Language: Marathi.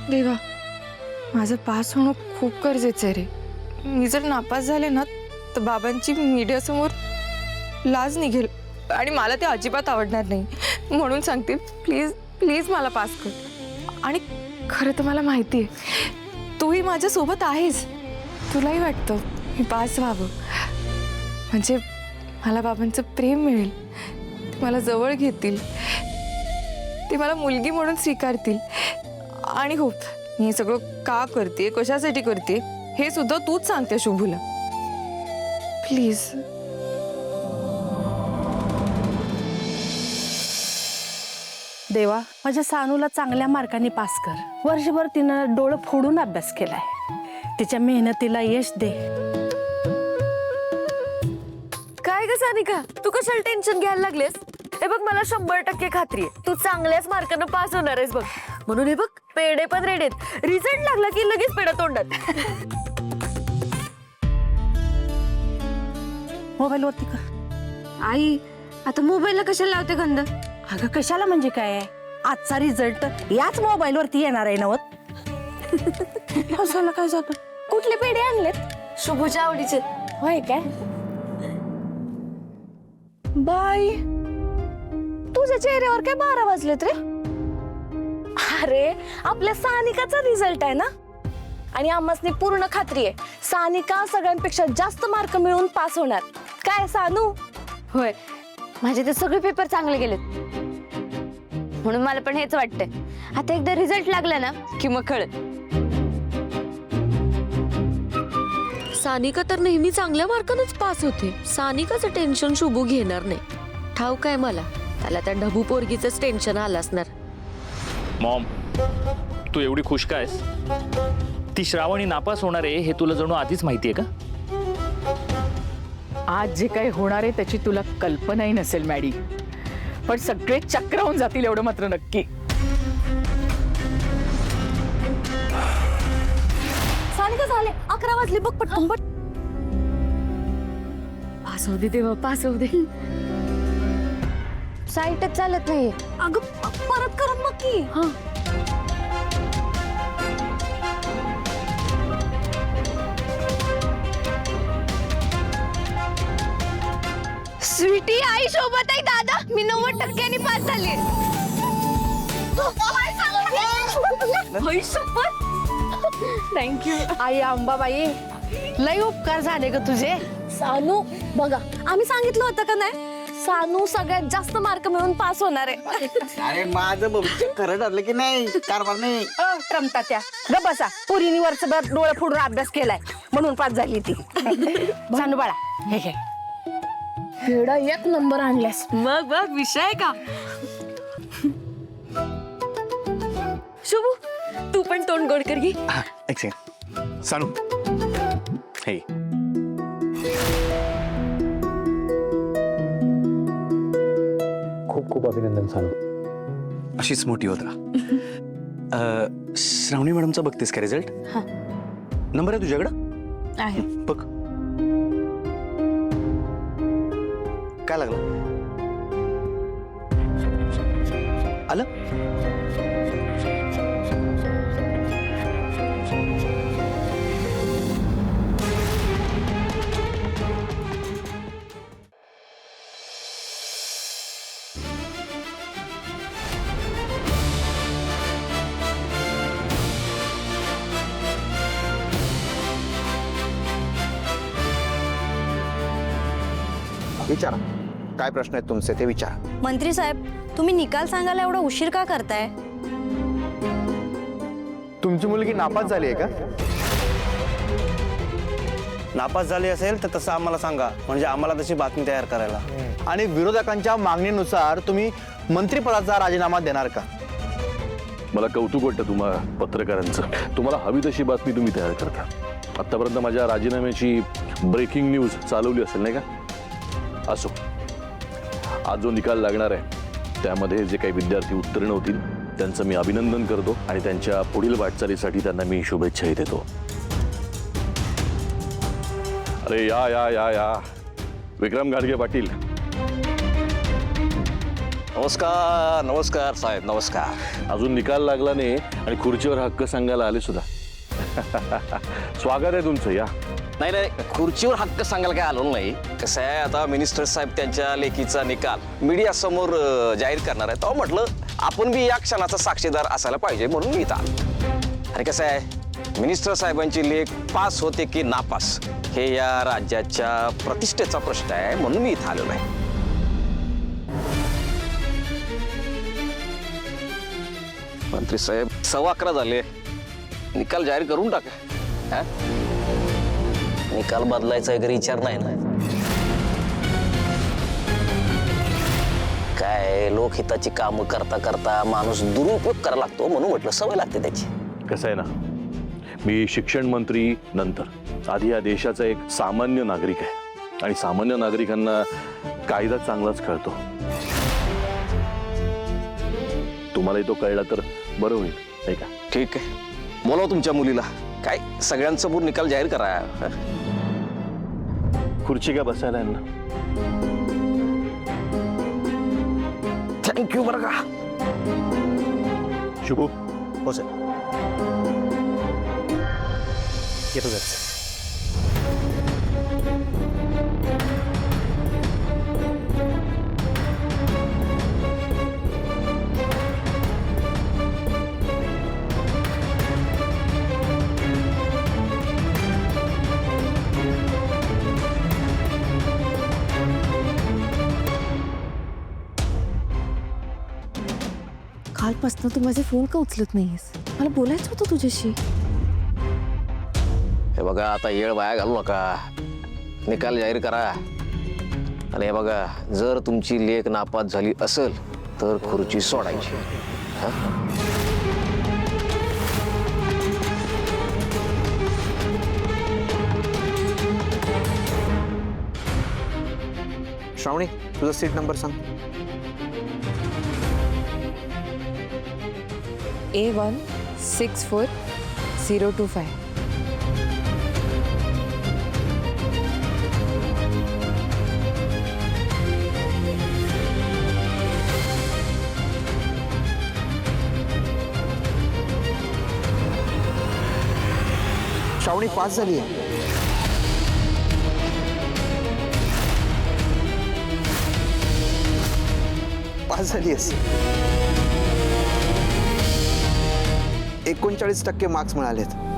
देवा, माझं पास होणं खूप गरजेचं आहे रे. मी जर नापास झाले ना तर बाबांची मीडियासमोर लाज निघेल आणि मला ते अजिबात आवडणार नाही. म्हणून सांगते, प्लीज प्लीज मला पास कर. आणि खरं तर मला माहिती आहे तूही माझ्यासोबत आहेस. तुलाही वाटतं मी पास व्हावं, म्हणजे मला बाबांचं प्रेम मिळेल, ते मला जवळ घेतील, ते मला मुलगी म्हणून स्वीकारतील. आणि हो, मी हे सगळं का करते, कशासाठी करते हे सुद्धा तूच सांगते शुभूला. प्लीज. देवा, माझ्या सानूला चांगल्या मार्कांनी पास कर. वर्षभर तिनं डोळं फोडून अभ्यास केलाय. तिच्या मेहनतीला यश दे. काय ग सानिका, तू कशाला टेन्शन घ्यायला लागलेस? हे बघ, मला 100% खात्री आहे तू चांगल्याच मार्कानं पास होणार आहेस बघ. म्हणून हे बघ, पेढे पण रेडी आहेत. रिझल्ट लागला की लगेच पेढा तोंडात. मोबाईल वरती कर. आई, आता मोबाईलला कशाला लावते गंध? अगं कशाला म्हणजे काय, आजचा रिझल्ट याच मोबाईल वरती येणार आहे नवत. हसायला काय जातं? कुठले पेढे आणलेत? शुभूच्या आवडीचे. होय काय? बाई, तुझ्या चेहऱ्यावर काय 12 वाजलेत रे? अरे, आपल्या सानिकाचा रिझल्ट आहे ना. आणि आम्हासनी पूर्ण खात्री आहे सानिका सगळ्यांपेक्षा जास्त मार्क मिळवून पास होणार. काय सानू? होय, माझे ते सगळे पेपर चांगले गेलेत, म्हणून मला पण हेच वाटतंय. आता एकदा रिझल्ट लागला ना की मग कळत. सानिका तर नेहमी चांगल्या मार्कानच पास होते. सानिकाचं टेन्शन शुभू घेणार नाही. ठाऊक आहे मला, त्याला त्या ढबू पोरगीचंच टेन्शन आलं असणार. मॉम, तू एवढी खुश कायस? ती श्रावणी नापास होणार आहे हे तुला जणू आधीच माहिती आहे का? आज जे काही होणार आहे त्याची तुला कल्पनाही नसेल मॅडी, पण सगळे चक्रावून जातील एवढं मात्र नक्की. सानिका झाले 11 वाजले बघ पटकन. पास होऊ दे देवा, पास होऊ दे. साईटच चालत नाही. अगं परत करून बघ की. स्वीटी, आई, सोबत आहे दादा, मी 90% पास झाले. थँक्यू. आई अंबाबाई, लय उपकार झाले ग तुझे. सानू बघा, आम्ही सांगितलं होतं का नाही, सानू सगळ्यात जास्त मार्क मिळवून पास होणार आहे. अरे माझं भविष्य खरं ठरलं की नाही, कारभार नाही. रमता त्या ग बसा. पुरीनी वर्षभर डोळं फोडून अभ्यास केलाय म्हणून पास झाली ती. सानू बाळा, हे घे. एवढा 1 नंबर आणल्यास. मग बघ, विषय का. शुभू, तू पण तोंड गोड कर घे. एक सेकंड. सानू, हे खूप खूप अभिनंदन सानू. अशीच मोठी होत राहा. श्रावणी मॅडमचा बघतेस का रिझल्ट? नंबर आहे तुझ्याकडं? आहे. बघ काय लागलं. आलं. विचारा, काय प्रश्न आहेत तुमचे ते विचारा. मंत्री साहेब, तुम्ही निकाल सांगायला एवढा उशीर का करताय? तुमची मुलगी नापास झाली आहे का? नापास झाली असेल तर तसं आम्हाला सांगा, म्हणजे आम्हाला तशी बातमी तयार करायला. आणि विरोधकांच्या मागणीनुसार तुम्ही मंत्रिपदाचा राजीनामा देणार का? मला कौतुक वाटतं तुम्हा पत्रकारांचं. तुम्हाला हवी तशी बातमी तुम्ही तयार करता. आतापर्यंत माझ्या राजीनाम्याची ब्रेकिंग न्यूज चालवली असेल नाही का? असो, आज जो निकाल लागणार आहे त्यामध्ये जे काही विद्यार्थी उत्तीर्ण होतील त्यांचं मी अभिनंदन करतो आणि त्यांच्या पुढील वाटचालीसाठी त्यांना मी शुभेच्छाही देतो. अरे या या या या विक्रम गाडगे पाटील. नमस्कार. नमस्कार साहेब, नमस्कार. अजून निकाल लागला नाही आणि खुर्चीवर हक्क सांगायला आले सुद्धा. स्वागत आहे तुमचं, या. नाही नाही, खुर्चीवर हक्क सांगायला काय आलो नाही. कसं आहे, आता मिनिस्टर साहेब त्यांच्या लेखीचा निकाल मीडिया समोर जाहीर करणार आहे, तेव्हा म्हटलं आपण बी या क्षणाचा साक्षीदार असायला पाहिजे म्हणून मी इथं आलो. आणि कसं आहे, मिनिस्टर साहेबांची लेख पास होते की नापास हे या राज्याच्या प्रतिष्ठेचा प्रश्न आहे म्हणून मी इथं आलो नाही. मंत्री साहेब 11:15 झाले, निकाल जाहीर करून टाका. हा? निकाल बदलायचा वगैरे विचार नाही ना. काय लोकहिताची कामं करता करता माणूस दुरुपयोग करायला लागतो म्हणून म्हटलं सवय लागते त्याची. कसं आहे ना, मी शिक्षण मंत्री नंतर, आधी या देशाचा एक सामान्य नागरिक आहे आणि सामान्य नागरिकांना कायदा चांगलाच कळतो. तुम्हालाही तो कळला तर बरं होईल, नाही का? ठीक आहे, बोलाव तुमच्या मुलीला. काय सगळ्यांसमोर निकाल जाहीर करा. हा? खुर्ची का बसायला आहे ना? थँक्यू बरं का. शुभू, हो सर, येतो सर. कालपासून तू माझे फोन का उचलत नाहीस? मला बोलायचं होतं तुझ्याशी. हे बघा, आता येळ वाया घालू नका, निकाल जाहीर करा. आणि हे बघा, जर तुमची लेख नापास झाली असेल तर खुर्ची सोडायची. हा? श्रावणी, तुझा सीट नंबर सांग. A164025. श्रावणी पास झाली आहे. पास झाली आहेस. 39% मार्क्स मिळालेत.